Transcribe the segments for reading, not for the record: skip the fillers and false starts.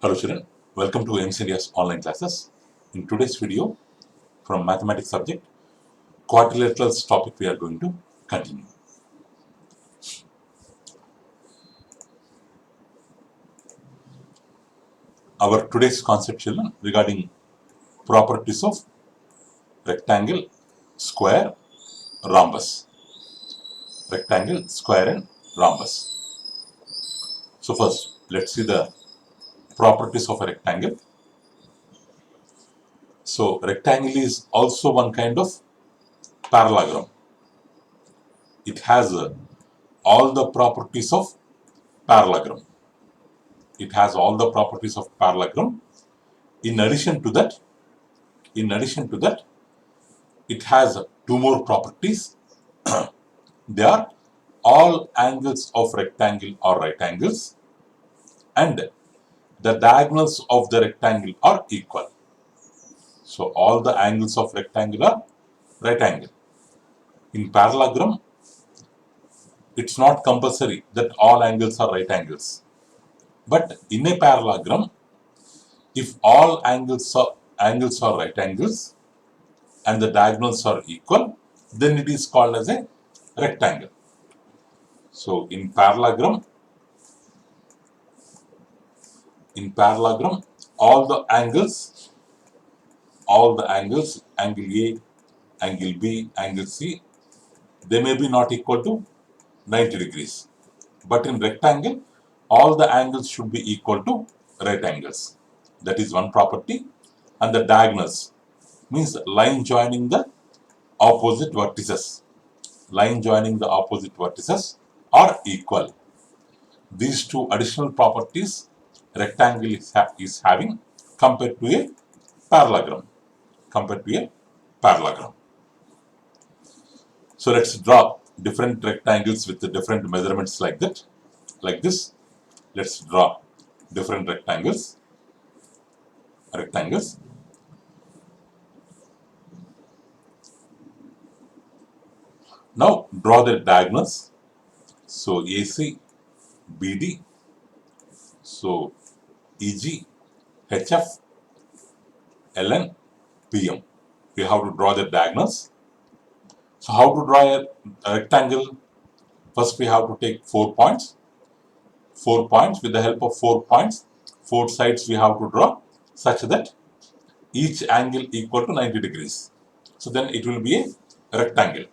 Hello children, welcome to aimsindia's online classes. In today's video from mathematics subject, quadrilaterals topic we are going to continue. Our today's concept children regarding properties of rectangle, square, rhombus. Rectangle, square and rhombus. So first, let's see the properties of a rectangle. So rectangle is also one kind of parallelogram. It has all the properties of parallelogram. It has all the properties of parallelogram. In addition to that, it has two more properties. They are all angles of rectangle are right angles and the diagonals of the rectangle are equal. So all the angles of rectangle are right angle. In parallelogram, it's not compulsory that all angles are right angles. But in a parallelogram, if all angles are right angles and the diagonals are equal, then it is called as a rectangle. So in parallelogram, all the angles, angle A, angle B, angle C, they may be not equal to 90 degrees. But in rectangle, all the angles should be equal to right angles. That is one property. And the diagonals means line joining the opposite vertices. Line joining the opposite vertices are equal. These two additional properties rectangle is having compared to a parallelogram. So let's draw different rectangles with the different measurements like that. Like this. Let's draw different rectangles. Now draw the diagonals. So AC, BD, so EG, HF, LN, PM. We have to draw the diagonals. So how to draw a rectangle? First we have to take 4 points. 4 points. With the help of 4 points, 4 sides we have to draw such that each angle equal to 90 degrees. So then it will be a rectangle.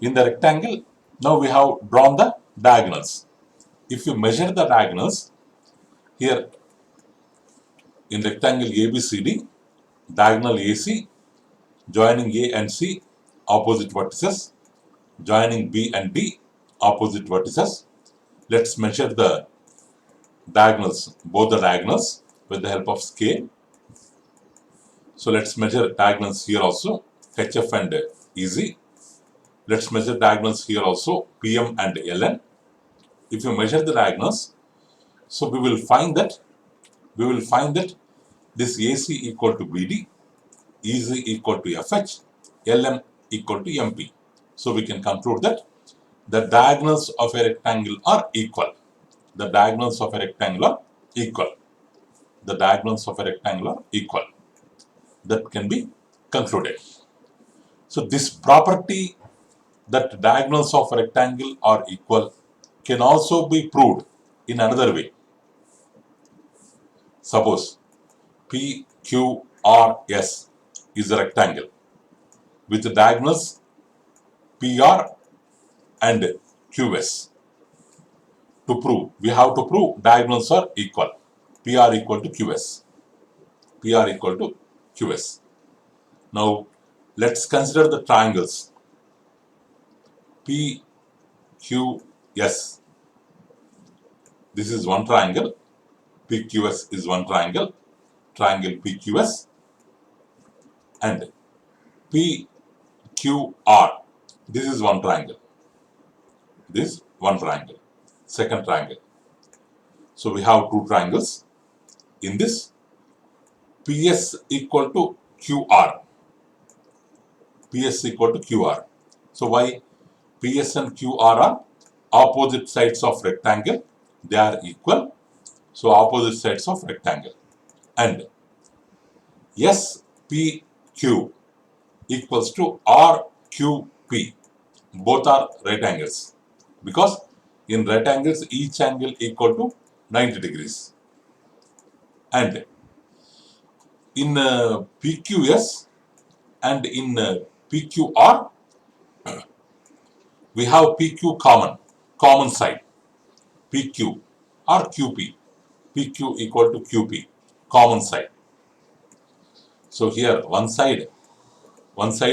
In the rectangle, now we have drawn the diagonals. If you measure the diagonals, here in rectangle ABCD, diagonal AC, joining A and C, opposite vertices, joining B and D, opposite vertices. Let's measure the diagonals, both the diagonals with the help of scale. So let's measure diagonals here also, HF and EZ. Let's measure diagonals here also, PM and LN. If you measure the diagonals, so we will find that this AC equal to BD, EZ equal to FH, LM equal to MP. So we can conclude that the diagonals of a rectangle are equal. The diagonals of a rectangle are equal. That can be concluded. So this property that diagonals of a rectangle are equal can also be proved in another way. Suppose PQRS is a rectangle with the diagonals PR and QS. To prove, we have to prove diagonals are equal. PR equal to QS. Now, let's consider the triangles. PQS. This is one triangle. PQS is one triangle. Triangle PQS. And PQR. This is one triangle. Second triangle. So we have two triangles. In this, PS equal to QR. So why? PS and QR are opposite sides of rectangle. They are equal. So opposite sides of rectangle. And SPQ equals to RQP. Both are right angles, because in right angles each angle equal to 90 degrees. And in PQS and in PQR, we have PQ common side, PQ or QP. PQ equal to QP, common side. So here one side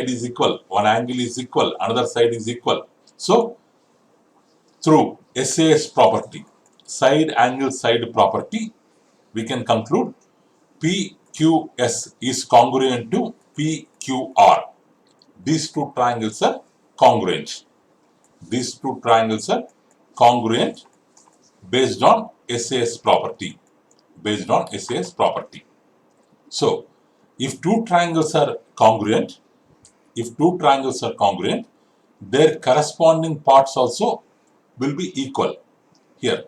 is equal, one angle is equal, another side is equal. So through SAS property, side angle side property, we can conclude PQS is congruent to PQR. These two triangles are congruent. These two triangles are congruent based on SAS property. Based on SAS property. So, if two triangles are congruent, their corresponding parts also will be equal. Here,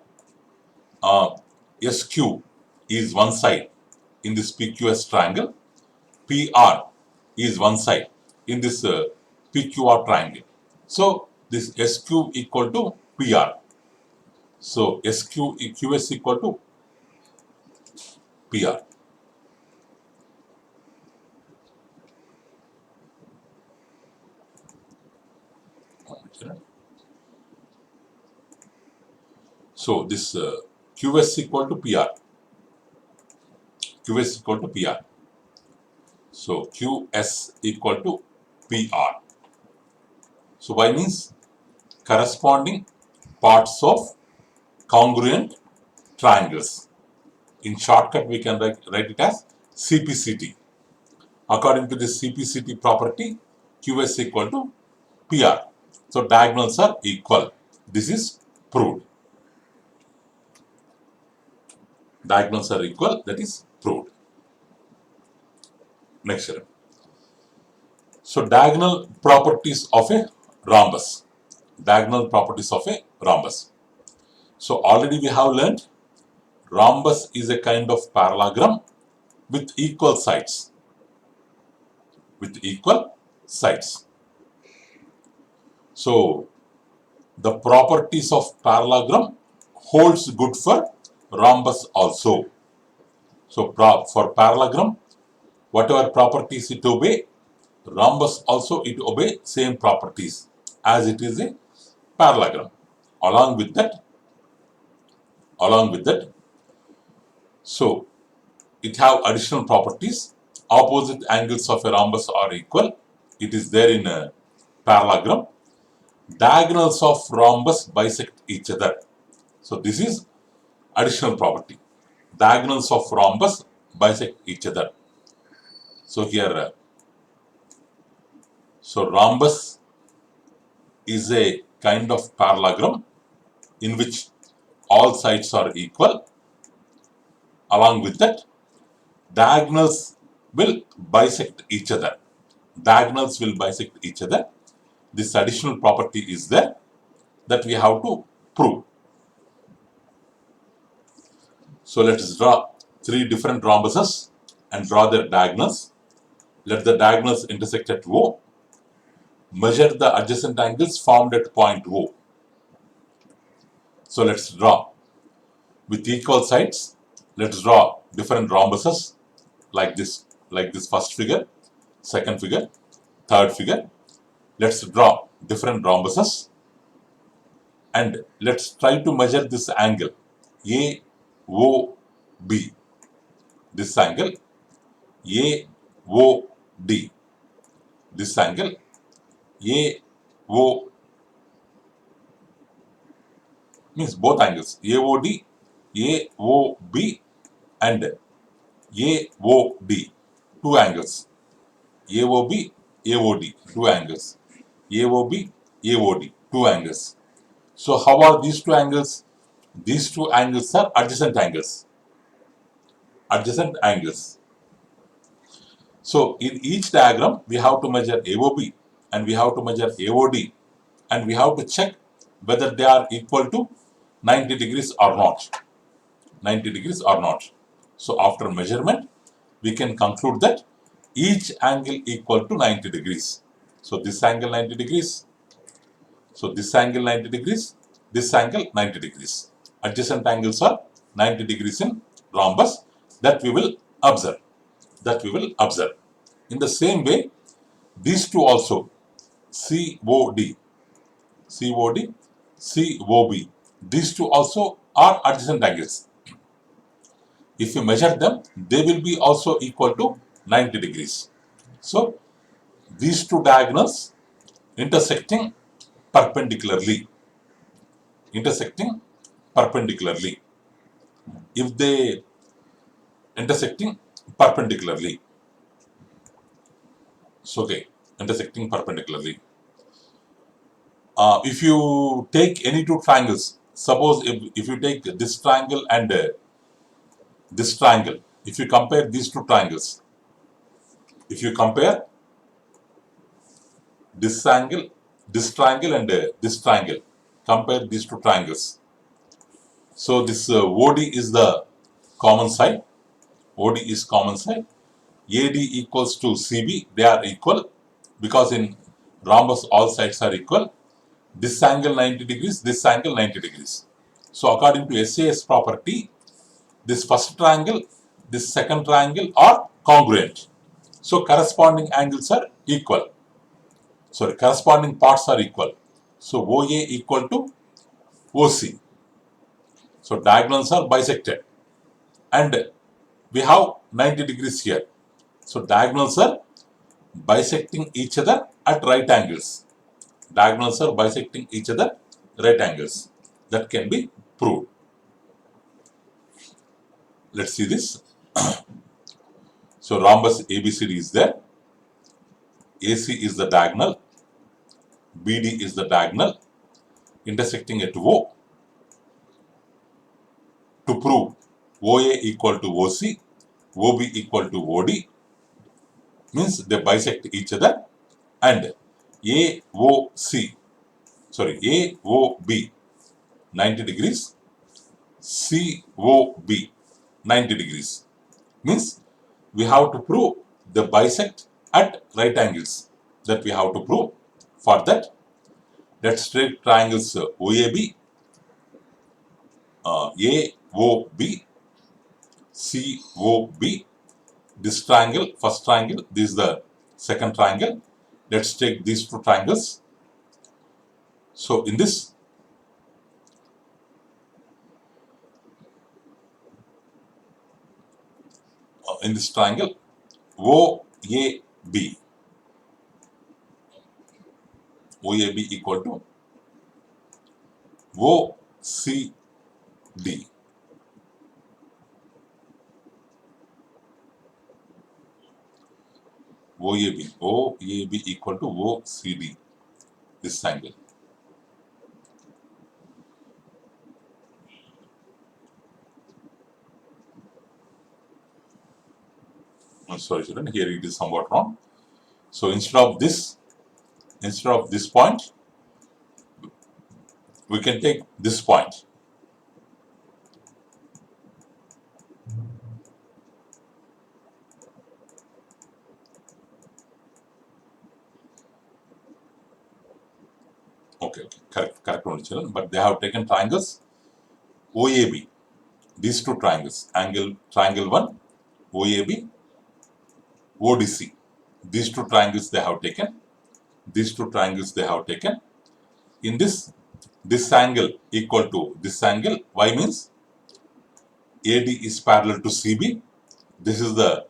SQ is one side in this PQS triangle, PR is one side in this PQR triangle. So, this SQ equal to PR. So, QS equal to PR. So, this QS equal to PR. QS equal to PR. So, QS equal to PR. So, Y means corresponding parts of congruent triangles. In shortcut, we can write it as CPCT. According to this CPCT property, QS equal to PR. So, diagonals are equal. This is proved. Diagonals are equal, that is proved. Next step. So, diagonal properties of a rhombus. Diagonal properties of a rhombus. So, already we have learned rhombus is a kind of parallelogram with equal sides. With equal sides. So, the properties of parallelogram holds good for rhombus also. So, for parallelogram, whatever properties it obey, rhombus also it obey same properties as it is a parallelogram. Along with that, so it have additional properties. Opposite angles of a rhombus are equal. It is there in a parallelogram. Diagonals of rhombus bisect each other. So this is additional property. Diagonals of rhombus bisect each other. So here, so rhombus is a kind of parallelogram in which all sides are equal. Along with that, diagonals will bisect each other. Diagonals will bisect each other. This additional property is there that we have to prove. So let us draw three different rhombuses and draw their diagonals. Let the diagonals intersect at O. Measure the adjacent angles formed at point O. So let's draw. With equal sides, let's draw different rhombuses like this first figure, second figure, third figure. Let's draw different rhombuses and let's try to measure this angle AOB. This angle AOD. This angle AO means both angles AOD, AOB and AOD. Two angles. AOB, AOD. Two angles. AOB, AOD. Two angles. So how are these two angles? These two angles are adjacent angles. Adjacent angles. So in each diagram, we have to measure AOB and we have to measure AOD and we have to check whether they are equal to 90 degrees or not. 90 degrees or not. So after measurement, we can conclude that each angle equal to 90 degrees. So this angle 90 degrees. So this angle 90 degrees. This angle 90 degrees. Adjacent angles are 90 degrees in rhombus. That we will observe. That we will observe. In the same way, these two also, COD, COD, COB, these two also are adjacent angles. If you measure them, they will be also equal to 90 degrees. So, these two diagonals intersecting perpendicularly. Intersecting perpendicularly. If they intersecting perpendicularly. So, okay, intersecting perpendicularly. If you take any two triangles, suppose if you take this triangle and this triangle, if you compare these two triangles, if you compare this angle, this triangle and this triangle, compare these two triangles. So this OD is the common side, OD is common side, AD equals to CB, they are equal because in rhombus all sides are equal. This angle 90 degrees, this angle 90 degrees. So according to Sas property, this first triangle, this second triangle are congruent. So corresponding angles are equal. Sorry, corresponding parts are equal. So OA equal to OC. So diagonals are bisected. And we have 90 degrees here. So diagonals are bisecting each other at right angles. Diagonals are bisecting each other right angles. That can be proved. Let's see this. So rhombus ABCD is there. AC is the diagonal. BD is the diagonal intersecting at O. To prove OA equal to OC, OB equal to OD, means they bisect each other, and AOC, sorry, AOB 90 degrees, COB 90 degrees, means we have to prove the bisect at right angles. That we have to prove. For that, let's take triangles OAB, AOB, COB. This triangle, first triangle, this is the second triangle. Let's take these two triangles. So in this, triangle, OAB, OAB equal to OCD. OAB equal to OCD, this angle. I'm sorry, children, here it is somewhat wrong. So instead of this point, we can take this point. Okay, correct only, children. But they have taken triangles OAB. These two triangles, triangle 1, OAB, ODC. These two triangles they have taken. These two triangles they have taken. In this angle equal to this angle, Y means AD is parallel to CB. This is the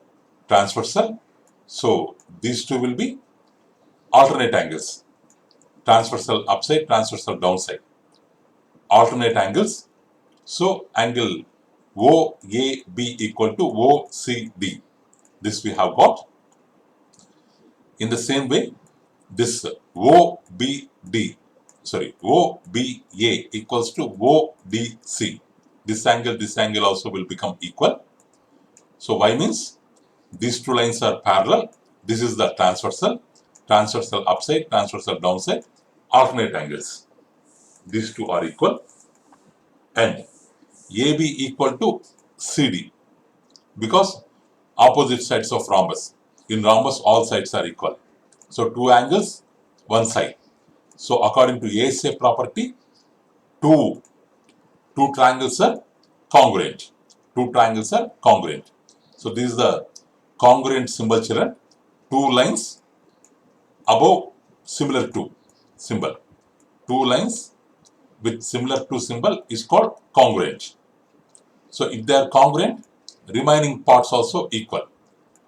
transversal. So these two will be alternate angles. Transversal upside, transversal downside. Alternate angles. So angle OAB equal to OCD. This we have got. In the same way, this OBA equals to ODC. This angle also will become equal. So Y means these two lines are parallel. This is the transversal upside, transversal downside, alternate angles. These two are equal. And AB equal to CD, because opposite sides of rhombus. In rhombus, all sides are equal. So two angles, one side. So according to ASA property, two triangles are congruent. Two triangles are congruent. So this is the congruent symbol, children. Two lines above similar to symbol. Two lines with similar to symbol is called congruent. So if they are congruent, remaining parts also equal.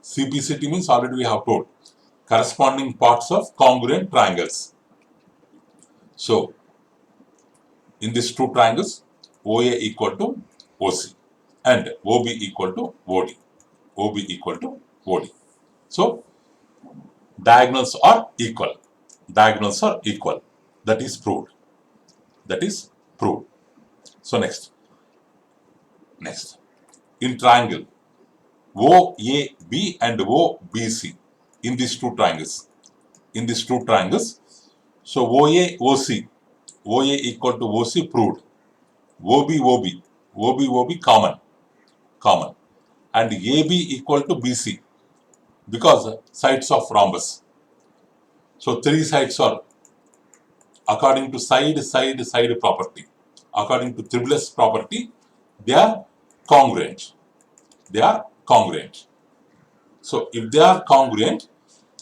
CPCT means already we have told. Corresponding parts of congruent triangles. So in these two triangles, OA equal to OC and OB equal to OD. OB equal to OD. So diagonals are equal. Diagonals are equal. That is proved. That is proved. So next. In triangle OAB and OBC, in these two triangles. So OA equal to OC proved. OB common, and AB equal to BC, because sides of rhombus. So three sides are, according to side property, according to Triplus property, they are congruent. So if they are congruent,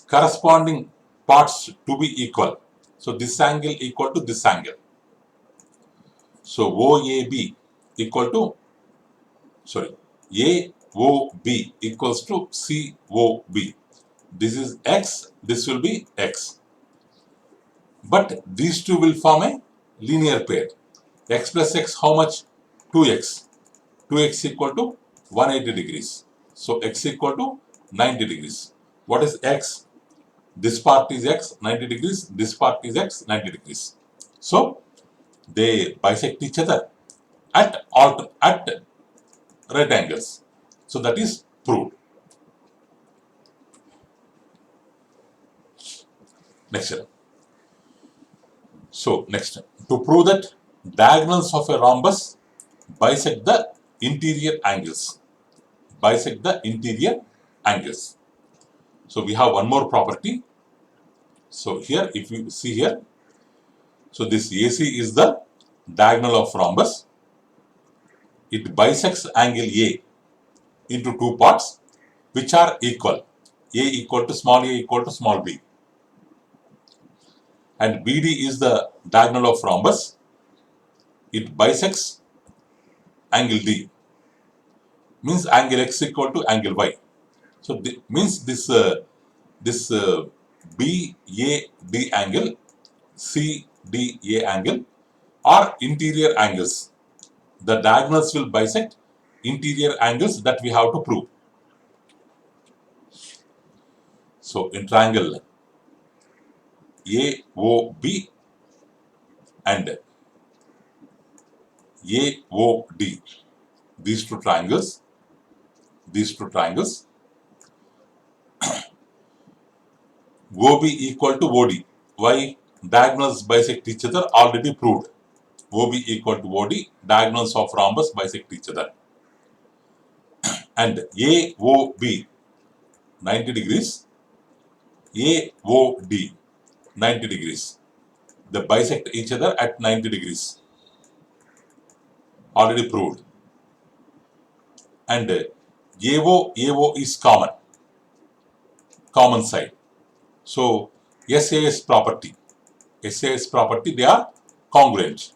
corresponding parts to be equal. So this angle equal to this angle. So OAB equal to, AOB equals to COB. This is X, this will be X. But these two will form a linear pair. X plus X, how much? 2X. 2X equal to 180 degrees. So X equal to 90 degrees. What is X? This part is X, 90 degrees. This part is X, 90 degrees. So they bisect each other at right angles. So that is proved. Next. So next, to prove that diagonals of a rhombus bisect the interior angles. So we have one more property. So here, if you see here, so this AC is the diagonal of rhombus. It bisects angle A into two parts which are equal. A equal to small b. And BD is the diagonal of rhombus. It bisects angle D. Means angle X equal to angle Y. So means this BAD angle, CDA angle are interior angles. The diagonals will bisect interior angles that we have to prove. So in triangle AOB and AOD, these two triangles, OB equal to OD. Why? Diagonals bisect each other, already proved. OB equal to OD, diagonals of rhombus bisect each other. And AOB 90 degrees, AOD 90 degrees. They bisect each other at 90 degrees. Already proved. And AO is common side. So SAS property, they are congruent.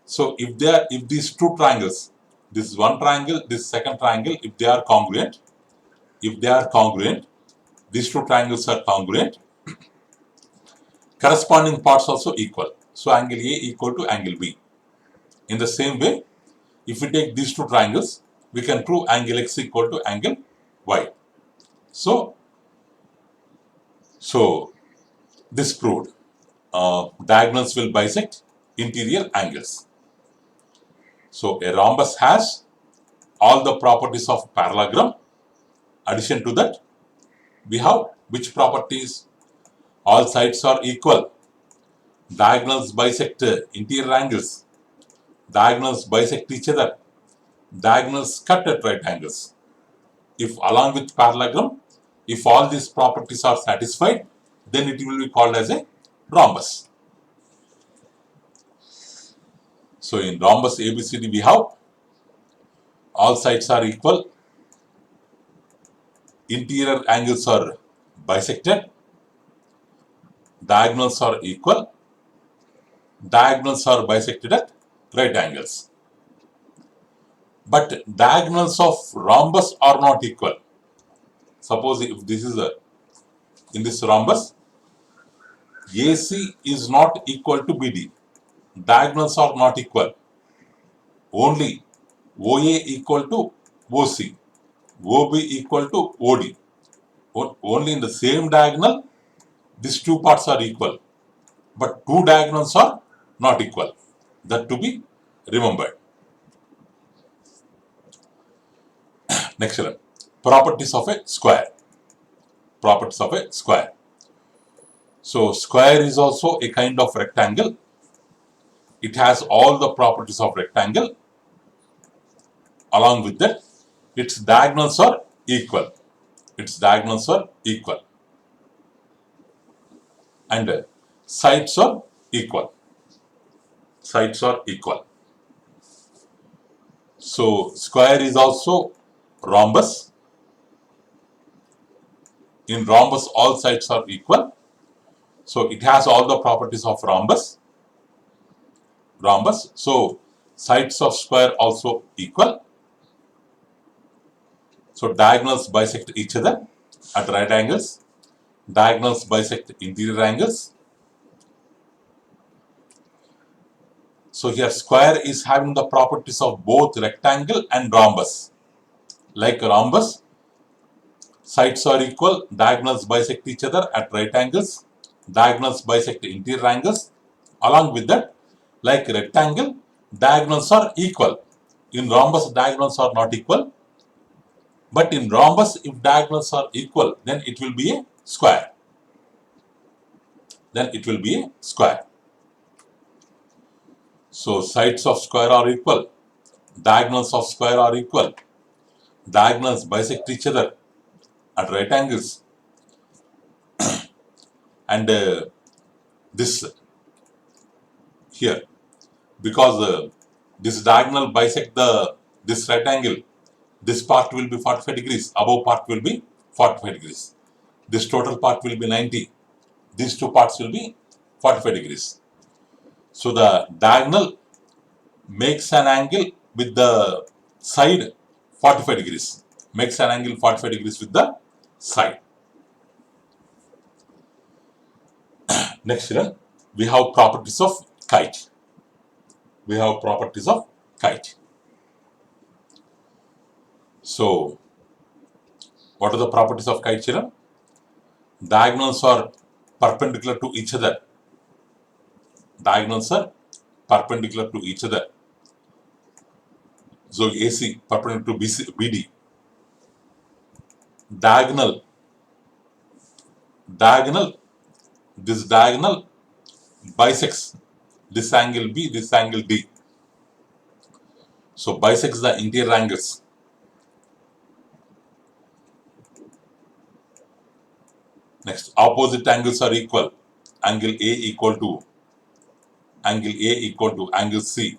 So if these two triangles, this is one triangle, this second triangle, if they are congruent, these two triangles are congruent, corresponding parts also equal. So angle A equal to angle B. In the same way, if we take these two triangles, we can prove angle X equal to angle Y. So this proved. Diagonals will bisect interior angles. So a rhombus has all the properties of parallelogram. Addition to that, we have which properties? All sides are equal. Diagonals bisect interior angles. diagonals bisect each other, diagonals cut at right angles. If along with parallelogram, if all these properties are satisfied, then it will be called as a rhombus. So in rhombus ABCD we have all sides are equal, interior angles are bisected, diagonals are equal, diagonals are bisected at right angles. But diagonals of rhombus are not equal. Suppose if this is in this rhombus, AC is not equal to BD. Diagonals are not equal. Only OA equal to OC, OB equal to OD. Only in the same diagonal, these two parts are equal. But two diagonals are not equal. That to be remembered. Next one. Properties of a square. Properties of a square. So square is also a kind of rectangle. It has all the properties of rectangle. Along with that, its diagonals are equal. Its diagonals are equal. And sides are equal. Sides are equal. So square is also rhombus. In rhombus, all sides are equal. So it has all the properties of rhombus. Rhombus. So sides of square also equal. So diagonals bisect each other at right angles. Diagonals bisect interior angles. So here square is having the properties of both rectangle and rhombus. Like rhombus, sides are equal, diagonals bisect each other at right angles, diagonals bisect interior angles. Along with that, like rectangle, diagonals are equal. In rhombus, diagonals are not equal. But in rhombus, if diagonals are equal, then it will be a square. Then it will be a square. So sides of square are equal, diagonals of square are equal, diagonals bisect each other at right angles, and this here, because this diagonal bisect this right angle, this part will be 45 degrees, above part will be 45 degrees, this total part will be 90, these two parts will be 45 degrees. So the diagonal makes an angle with the side 45 degrees, makes an angle 45 degrees with the side. Next one, we have properties of kite. We have properties of kite. So, what are the properties of kite, children? Diagonals are perpendicular to each other. Diagonals are perpendicular to each other. So, AC perpendicular to BD. Diagonal, this diagonal bisects this angle B, this angle D. So, bisects the interior angles. Next, opposite angles are equal. Angle A equal to angle C.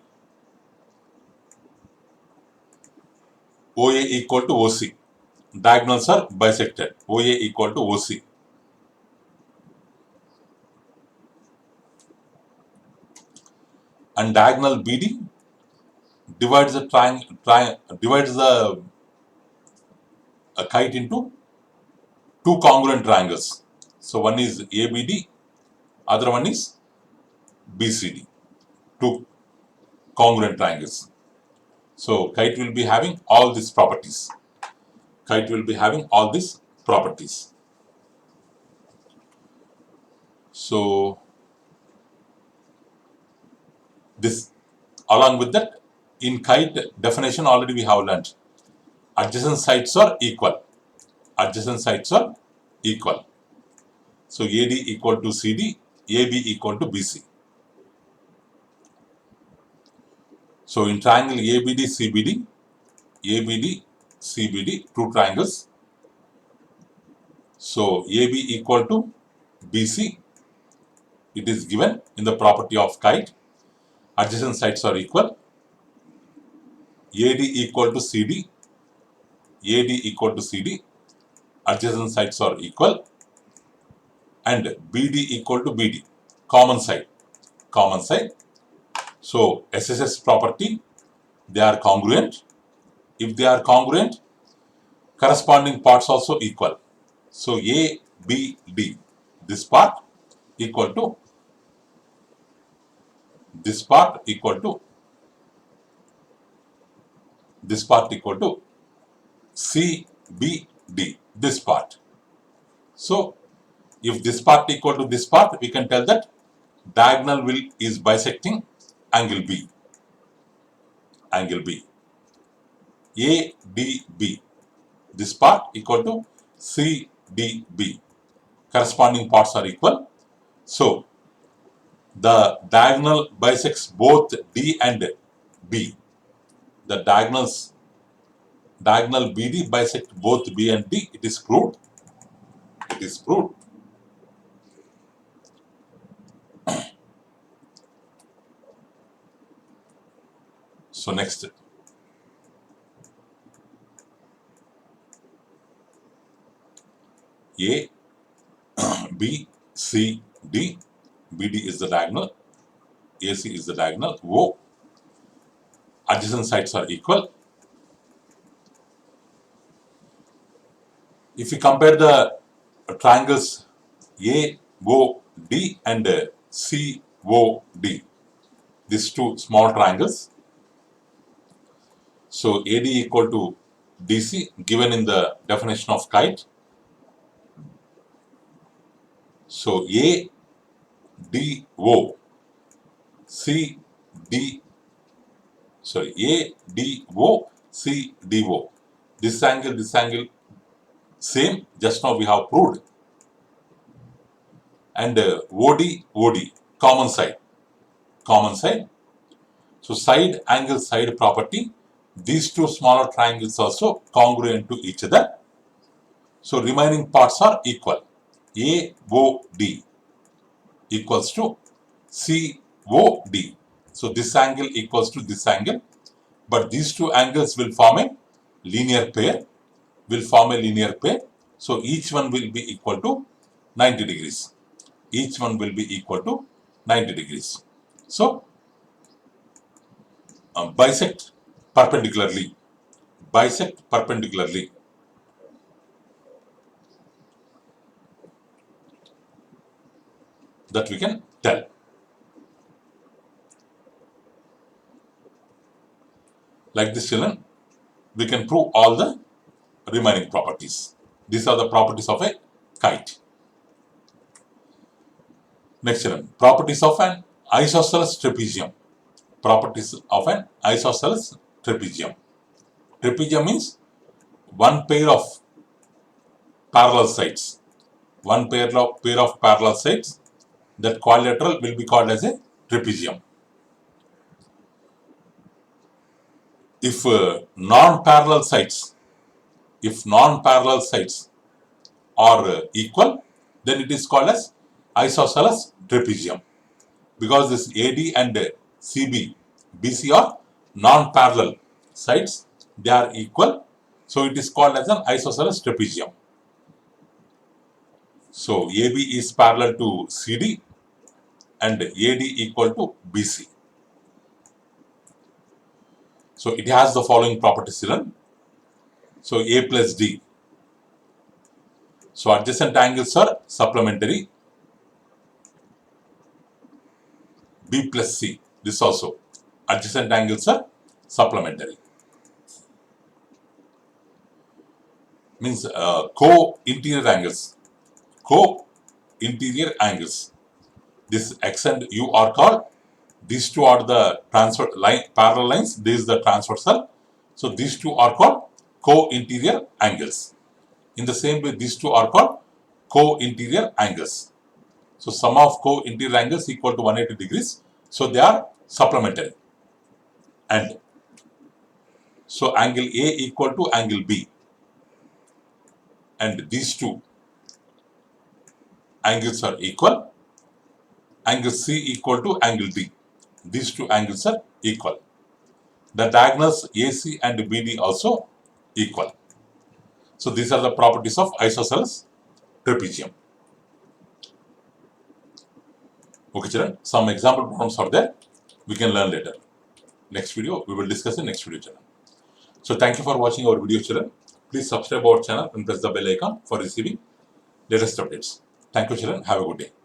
OA equal to OC. Diagonals are bisected. OA equal to OC. And diagonal BD divides the a kite into two congruent triangles. So one is ABD, other one is BCD. Two congruent triangles. So kite will be having all these properties. Kite will be having all these properties. So this, along with that, in kite definition already we have learned. Adjacent sides are equal. Adjacent sides are equal. So AD equal to CD, AB equal to BC. So in triangle ABD, two triangles. So AB equal to BC. It is given in the property of kite. Adjacent sides are equal. AD equal to CD. AD equal to CD. Adjacent sides are equal. And BD equal to BD. Common side. Common side. So SSS property, they are congruent. If they are congruent, corresponding parts also equal. So ABD, this part equal to this part equal to this part equal to CBD, this part. So if this part equal to this part, we can tell that diagonal is bisecting angle B. Angle B. ADB, this part equal to CDB. Corresponding parts are equal. So the diagonal bisects both D and B. The diagonal BD bisect both B and D. It is proved. It is proved. So next, A, B, C, D. BD is the diagonal. AC is the diagonal. O. Adjacent sides are equal. If you compare the triangles AOD and COD, these two small triangles, so AD equal to DC given in the definition of kite. So ADO, CDO, this angle, same, just now we have proved. And OD, common side. So side angle side property, these two smaller triangles also congruent to each other. So remaining parts are equal. AOD equals to COD. So this angle equals to this angle, but these two angles will form a linear pair. So each one will be equal to 90 degrees. Each one will be equal to 90 degrees. So bisect perpendicularly. That we can tell. Like this, children, we can prove all the remaining properties. These are the properties of a kite. Next, children, properties of an isosceles trapezium. Trapezium means one pair of parallel sides. That quadrilateral will be called as a trapezium. If non-parallel sides are equal, then it is called as isosceles trapezium. Because this AD and BC are non-parallel sides, they are equal, so it is called as an isosceles trapezium. So AB is parallel to CD and AD equal to BC. So it has the following properties, children. So A plus D. So adjacent angles are supplementary. B plus C. This also. Adjacent angles are supplementary. Means co-interior angles. This X and U are called. These two are the parallel lines. This is the transversal. So these two are called co-interior angles. In the same way, these two are called co-interior angles. So sum of co-interior angles equal to 180 degrees. So they are supplementary. and so angle A equal to angle B, and these two angles are equal. Angle C equal to angle D. These two angles are equal. The diagonals AC and BD also equal. So these are the properties of isosceles trapezium. Okay, children. Some example problems are there. We can learn later. Next video, we will discuss in next video, children. So thank you for watching our video, children. Please subscribe our channel and press the bell icon for receiving latest updates. Thank you, children. Have a good day.